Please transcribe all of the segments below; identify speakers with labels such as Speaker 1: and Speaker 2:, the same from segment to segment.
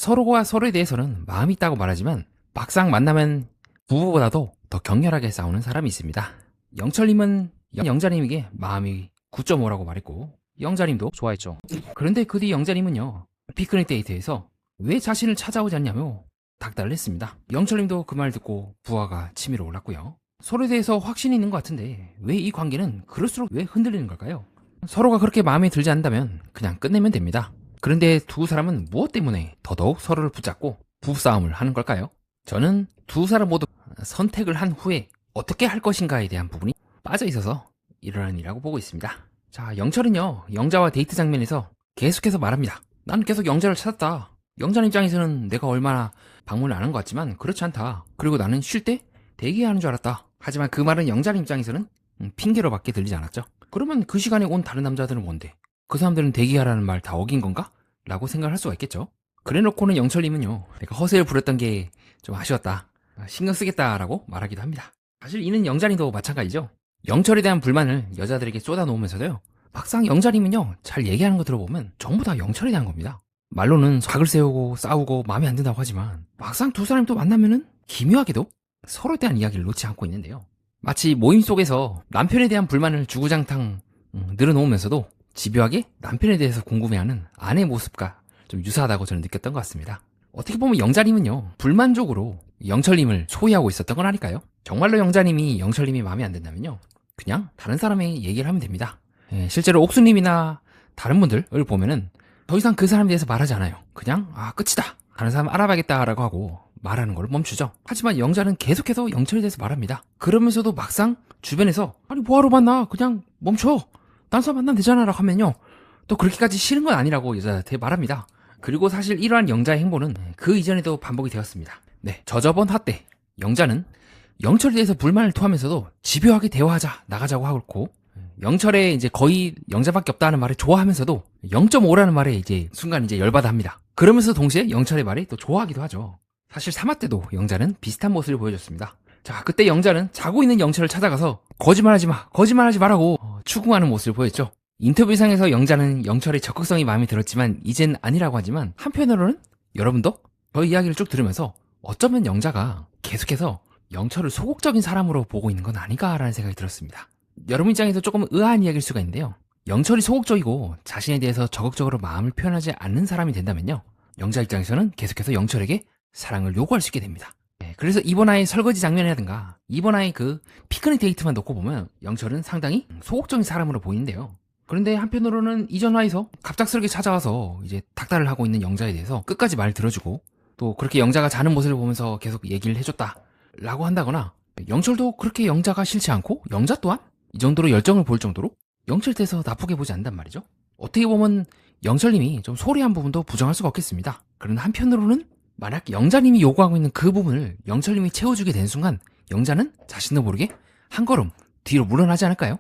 Speaker 1: 서로가 서로에 대해서는 마음이 있다고 말하지만 막상 만나면 부부보다도 더 격렬하게 싸우는 사람이 있습니다. 영철님은 영자님에게 마음이 9.5라고 말했고 영자님도 좋아했죠. 그런데 그 뒤 영자님은요, 피크닉 데이트에서 왜 자신을 찾아오지 않냐며 닥달을 했습니다. 영철님도 그 말 듣고 부하가 치밀어 올랐고요. 서로에 대해서 확신이 있는 것 같은데 왜 이 관계는 그럴수록 왜 흔들리는 걸까요? 서로가 그렇게 마음에 들지 않는다면 그냥 끝내면 됩니다. 그런데 두 사람은 무엇 때문에 더더욱 서로를 붙잡고 부부싸움을 하는 걸까요? 저는 두 사람 모두 선택을 한 후에 어떻게 할 것인가에 대한 부분이 빠져 있어서 일어나는 일이라고 보고 있습니다. 자, 영철은요, 영자와 데이트 장면에서 계속해서 말합니다. 나는 계속 영자를 찾았다. 영자 입장에서는 내가 얼마나 방문을 안 한 것 같지만 그렇지 않다. 그리고 나는 쉴 때 대기하는 줄 알았다. 하지만 그 말은 영자 입장에서는 핑계로밖에 들리지 않았죠. 그러면 그 시간에 온 다른 남자들은 뭔데? 그 사람들은 대기하라는 말 다 어긴 건가? 라고 생각을 할 수가 있겠죠. 그래놓고는 영철님은요, 내가 허세를 부렸던 게 좀 아쉬웠다. 신경 쓰겠다라고 말하기도 합니다. 사실 이는 영자님도 마찬가지죠. 영철에 대한 불만을 여자들에게 쏟아놓으면서도요, 막상 영자님은요, 잘 얘기하는 거 들어보면 전부 다 영철에 대한 겁니다. 말로는 각을 세우고 싸우고 마음에 안 든다고 하지만 막상 두 사람이 또 만나면은 기묘하게도 서로에 대한 이야기를 놓지 않고 있는데요. 마치 모임 속에서 남편에 대한 불만을 주구장창 늘어놓으면서도 집요하게 남편에 대해서 궁금해하는 아내의 모습과 좀 유사하다고 저는 느꼈던 것 같습니다. 어떻게 보면 영자님은요, 불만족으로 영철님을 소외하고 있었던 건 아닐까요? 정말로 영자님이 영철님이 마음에 안 든다면요, 그냥 다른 사람에게 얘기를 하면 됩니다. 실제로 옥수님이나 다른 분들을 보면은 더 이상 그 사람에 대해서 말하지 않아요. 그냥 끝이다, 다른 사람 알아봐야겠다라고 하고 말하는 걸 멈추죠. 하지만 영자는 계속해서 영철에 대해서 말합니다. 그러면서도 막상 주변에서 아니 뭐하러 만나, 그냥 멈춰, 딴 사람 만나면 되잖아 라고 하면요, 또 그렇게까지 싫은 건 아니라고 여자한테 말합니다. 그리고 사실 이러한 영자의 행보는 그 이전에도 반복이 되었습니다. 네, 저번 화 때 영자는 영철에 대해서 불만을 토하면서도 집요하게 대화하자, 나가자고 하고, 영철에 이제 거의 영자밖에 없다는 말을 좋아하면서도 0.5라는 말에 이제 순간 이제 열받아 합니다. 그러면서 동시에 영철의 말이 또 좋아하기도 하죠. 사실 3화 때도 영자는 비슷한 모습을 보여줬습니다. 자, 그때 영자는 자고 있는 영철을 찾아가서 거짓말하지 마, 거짓말하지 말라고 추궁하는 모습을 보였죠. 인터뷰상에서 영자는 영철의 적극성이 마음에 들었지만 이젠 아니라고 하지만, 한편으로는 여러분도 저 이야기를 쭉 들으면서 어쩌면 영자가 계속해서 영철을 소극적인 사람으로 보고 있는 건 아닌가라는 생각이 들었습니다. 여러분 입장에서 조금 의아한 이야기일 수가 있는데요, 영철이 소극적이고 자신에 대해서 적극적으로 마음을 표현하지 않는 사람이 된다면요, 영자 입장에서는 계속해서 영철에게 사랑을 요구할 수 있게 됩니다. 그래서 이번 화의 설거지 장면이라든가 이번 화의 그 피크닉 데이트만 놓고 보면 영철은 상당히 소극적인 사람으로 보이는데요, 그런데 한편으로는 이전 화에서 갑작스럽게 찾아와서 이제 닥달을 하고 있는 영자에 대해서 끝까지 말 들어주고, 또 그렇게 영자가 자는 모습을 보면서 계속 얘기를 해줬다 라고 한다거나, 영철도 그렇게 영자가 싫지 않고 영자 또한 이 정도로 열정을 보일 정도로 영철에 대해서 나쁘게 보지 않는단 말이죠. 어떻게 보면 영철님이 좀 소홀한 부분도 부정할 수가 없겠습니다. 그런데 한편으로는 만약 영자님이 요구하고 있는 그 부분을 영철님이 채워주게 된 순간 영자는 자신도 모르게 한 걸음 뒤로 물러나지 않을까요?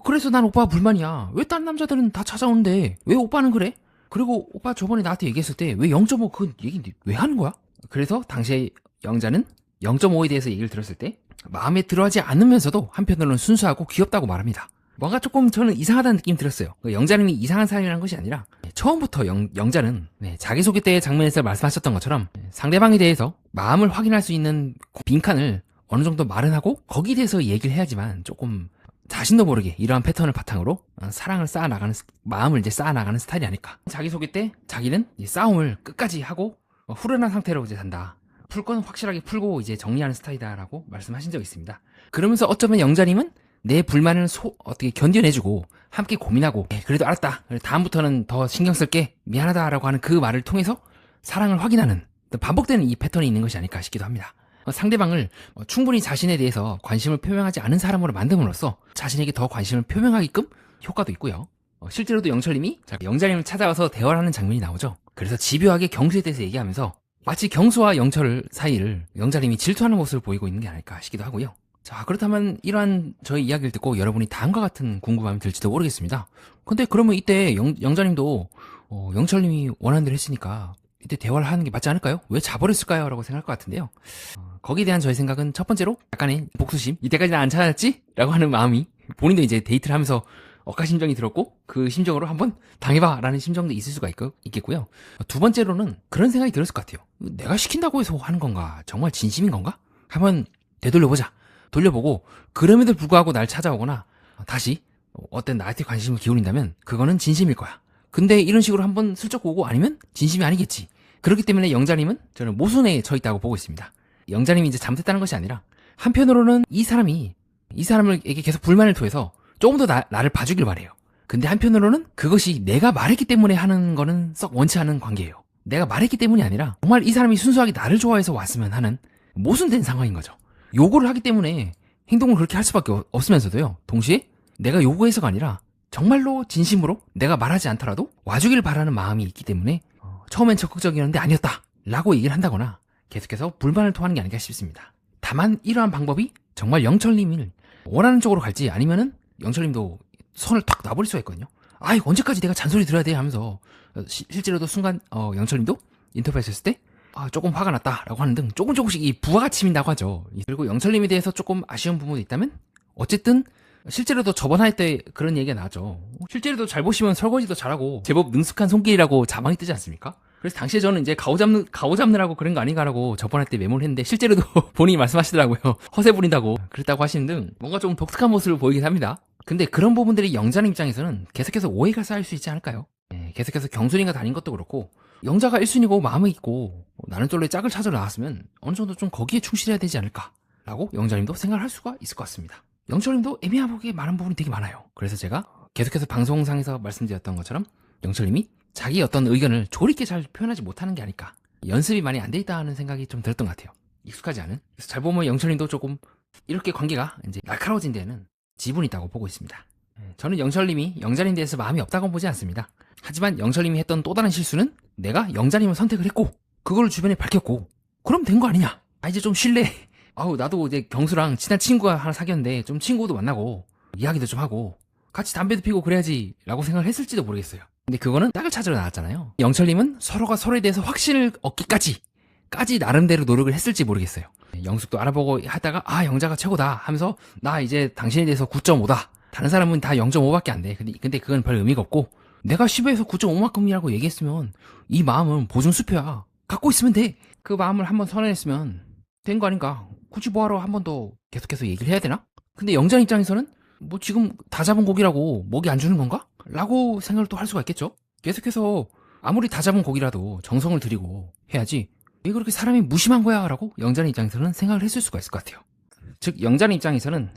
Speaker 1: 그래서 난 오빠가 불만이야. 왜 다른 남자들은 다 찾아오는데 왜 오빠는 그래? 그리고 오빠 저번에 나한테 얘기했을 때 왜 0.5 그 얘기 왜 하는 거야? 그래서 당시에 영자는 0.5에 대해서 얘기를 들었을 때 마음에 들어하지 않으면서도 한편으로는 순수하고 귀엽다고 말합니다. 뭔가 조금 저는 이상하다는 느낌이 들었어요. 영자님이 이상한 사람이라는 것이 아니라 처음부터 영자는 자기소개 때 장면에서 말씀하셨던 것처럼 상대방에 대해서 마음을 확인할 수 있는 빈칸을 어느 정도 마련하고 거기에 대해서 얘기를 해야지만 조금 자신도 모르게 이러한 패턴을 바탕으로 사랑을 쌓아나가는, 마음을 이제 쌓아나가는 스타일이 아닐까. 자기소개 때 자기는 싸움을 끝까지 하고 후련한 상태로 이제 산다. 풀 거는 확실하게 풀고 이제 정리하는 스타일이다라고 말씀하신 적이 있습니다. 그러면서 어쩌면 영자님은 내 불만을 어떻게 견뎌내주고 함께 고민하고 그래도 알았다, 다음부터는 더 신경 쓸게, 미안하다라고 하는 그 말을 통해서 사랑을 확인하는 반복되는 이 패턴이 있는 것이 아닐까 싶기도 합니다. 상대방을 충분히 자신에 대해서 관심을 표명하지 않은 사람으로 만듦으로써 자신에게 더 관심을 표명하게끔 효과도 있고요. 실제로도 영철님이 영자님을 찾아와서 대화를 하는 장면이 나오죠. 그래서 집요하게 경수에 대해서 얘기하면서 마치 경수와 영철 사이를 영자님이 질투하는 모습을 보이고 있는 게 아닐까 싶기도 하고요. 자, 그렇다면 이러한 저희 이야기를 듣고 여러분이 다음과 같은 궁금함이 들지도 모르겠습니다. 근데 그러면 이때 영자님도 영철님이 원하는 대로 했으니까 이때 대화를 하는 게 맞지 않을까요? 왜 자버렸을까요? 라고 생각할 것 같은데요. 거기에 대한 저의 생각은 첫 번째로 약간의 복수심, 이때까지 나 안 찾았지? 라고 하는 마음이, 본인도 이제 데이트를 하면서 억까 심정이 들었고 그 심정으로 한번 당해봐라는 심정도 있을 수가 있겠고요. 두 번째로는 그런 생각이 들었을 것 같아요. 내가 시킨다고 해서 하는 건가? 정말 진심인 건가? 한번 되돌려보자. 돌려보고 그럼에도 불구하고 날 찾아오거나 다시 어떤 나한테 관심을 기울인다면 그거는 진심일 거야. 근데 이런 식으로 한번 슬쩍 오고 아니면 진심이 아니겠지. 그렇기 때문에 영자님은 저는 모순에 처 있다고 보고 있습니다. 영자님이 이제 잘못했다는 것이 아니라 한편으로는 이 사람에게 계속 불만을 토해서 조금 더 나를 봐주길 바래요. 근데 한편으로는 그것이 내가 말했기 때문에 하는 거는 썩 원치 않은 관계예요. 내가 말했기 때문이 아니라 정말 이 사람이 순수하게 나를 좋아해서 왔으면 하는 모순된 상황인 거죠. 요구를 하기 때문에 행동을 그렇게 할 수밖에 없으면서도요. 동시에 내가 요구해서가 아니라 정말로 진심으로 내가 말하지 않더라도 와주길 바라는 마음이 있기 때문에 처음엔 적극적이었는데 아니었다 라고 얘기를 한다거나 계속해서 불만을 토하는 게 아닐까 싶습니다. 다만 이러한 방법이 정말 영철님을 원하는 쪽으로 갈지 아니면은 영철님도 선을 탁 놔버릴 수가 있거든요. 아, 이거 언제까지 내가 잔소리 들어야 돼 하면서 실제로도 순간 영철님도 인터뷰했을 때 조금 화가 났다라고 하는 등 조금씩 이 부하가 치민다고 하죠. 그리고 영철님에 대해서 조금 아쉬운 부분도 있다면 어쨌든 실제로도 저번 할 때 그런 얘기가 나왔죠. 실제로도 잘 보시면 설거지도 잘하고 제법 능숙한 손길이라고 자막이 뜨지 않습니까? 그래서 당시에 저는 이제 가오 잡느라고 그런 거 아닌가라고 저번 할 때 메모를 했는데 실제로도 본인이 말씀하시더라고요. 허세 부린다고 그랬다고 하시는 등 뭔가 좀 독특한 모습을 보이긴 합니다. 근데 그런 부분들이 영자님 입장에서는 계속해서 오해가 쌓일 수 있지 않을까요? 계속해서 경순이가 다닌 것도 그렇고 영자가 1순위고 마음이 있고 나는 솔로의 짝을 찾으러 나왔으면 어느 정도 좀 거기에 충실해야 되지 않을까 라고 영자님도 생각을 할 수가 있을 것 같습니다. 영철님도 애매하게 말한 부분이 되게 많아요. 그래서 제가 계속해서 방송상에서 말씀드렸던 것처럼 영철님이 자기 어떤 의견을 조리있게 잘 표현하지 못하는 게 아닐까, 연습이 많이 안 돼 있다는 생각이 좀 들었던 것 같아요. 익숙하지 않은. 그래서 잘 보면 영철님도 조금 이렇게 관계가 이제 날카로워진 데는 지분이 있다고 보고 있습니다. 저는 영철님이 영자님 대해서 마음이 없다고 보지 않습니다. 하지만 영철님이 했던 또 다른 실수는 내가 영자님을 선택을 했고 그걸 주변에 밝혔고 그럼 된 거 아니냐. 이제 좀 쉴래. 나도 이제 경수랑 친한 친구가 하나 사귀었는데 좀 친구도 만나고 이야기도 좀 하고 같이 담배도 피고 그래야지 라고 생각을 했을지도 모르겠어요. 근데 그거는 짝을 찾으러 나왔잖아요. 영철님은 서로가 서로에 대해서 확신을 얻기까지 나름대로 노력을 했을지 모르겠어요. 영숙도 알아보고 하다가 영자가 최고다 하면서 나 이제 당신에 대해서 9.5다. 다른 사람은 다 0.5밖에 안 돼. 근데 그건 별 의미가 없고 내가 10에서 9.5만큼이라고 얘기했으면 이 마음은 보증수표야. 갖고 있으면 돼. 그 마음을 한번 선언했으면 된 거 아닌가. 굳이 뭐하러 한 번 더 계속해서 얘기를 해야 되나? 근데 영자 입장에서는 뭐 지금 다 잡은 고기라고 먹이 안 주는 건가? 라고 생각을 또 할 수가 있겠죠. 계속해서 아무리 다 잡은 고기라도 정성을 들이고 해야지 왜 그렇게 사람이 무심한 거야? 라고 영자님 입장에서는 생각을 했을 수가 있을 것 같아요. 즉 영자님 입장에서는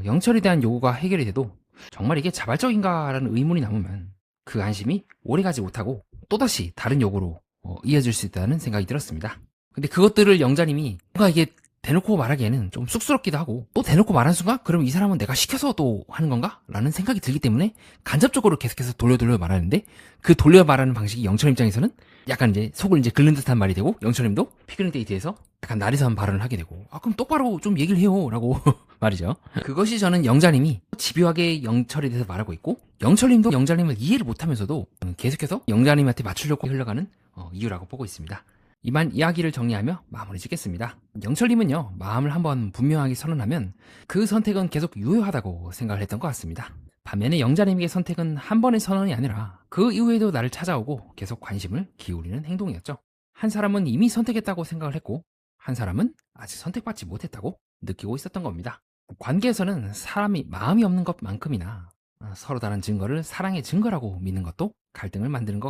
Speaker 1: 영철에 대한 요구가 해결이 돼도 정말 이게 자발적인가 라는 의문이 남으면 그 안심이 오래가지 못하고 또다시 다른 요구로 이어질 수 있다는 생각이 들었습니다. 근데 그것들을 영자님이 뭔가 이게 대놓고 말하기에는 좀 쑥스럽기도 하고 또 대놓고 말하는 순간 그럼 이 사람은 내가 시켜서 또 하는 건가? 라는 생각이 들기 때문에 간접적으로 계속해서 돌려 말하는데 그 돌려 말하는 방식이 영철 입장에서는 약간 이제 속을 이제 긁는 듯한 말이 되고 영철님도 피크닉 데이트에서 약간 나리선 발언을 하게 되고 그럼 똑바로 좀 얘기를 해요 라고 말이죠. 그것이 저는 영자님이 집요하게 영철에 대해서 말하고 있고 영철님도 영자님을 이해를 못하면서도 계속해서 영자님한테 맞추려고 흘러가는 이유라고 보고 있습니다. 이만 이야기를 정리하며 마무리 짓겠습니다. 영철님은요, 마음을 한번 분명하게 선언하면 그 선택은 계속 유효하다고 생각을 했던 것 같습니다. 반면에 영자님에게 선택은 한 번의 선언이 아니라 그 이후에도 나를 찾아오고 계속 관심을 기울이는 행동이었죠. 한 사람은 이미 선택했다고 생각을 했고 한 사람은 아직 선택받지 못했다고 느끼고 있었던 겁니다. 관계에서는 사람이 마음이 없는 것만큼이나 서로 다른 증거를 사랑의 증거라고 믿는 것도 갈등을 만드는 것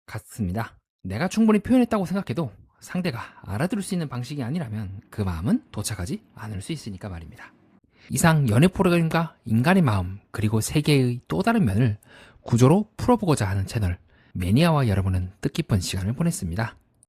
Speaker 1: 같습니다. 내가 충분히 표현했다고 생각해도 상대가 알아들을 수 있는 방식이 아니라면 그 마음은 도착하지 않을 수 있으니까 말입니다. 이상 연애 프로그램과 인간의 마음 그리고 세계의 또 다른 면을 구조로 풀어보고자 하는 채널 매니아와 여러분은 뜻깊은 시간을 보냈습니다.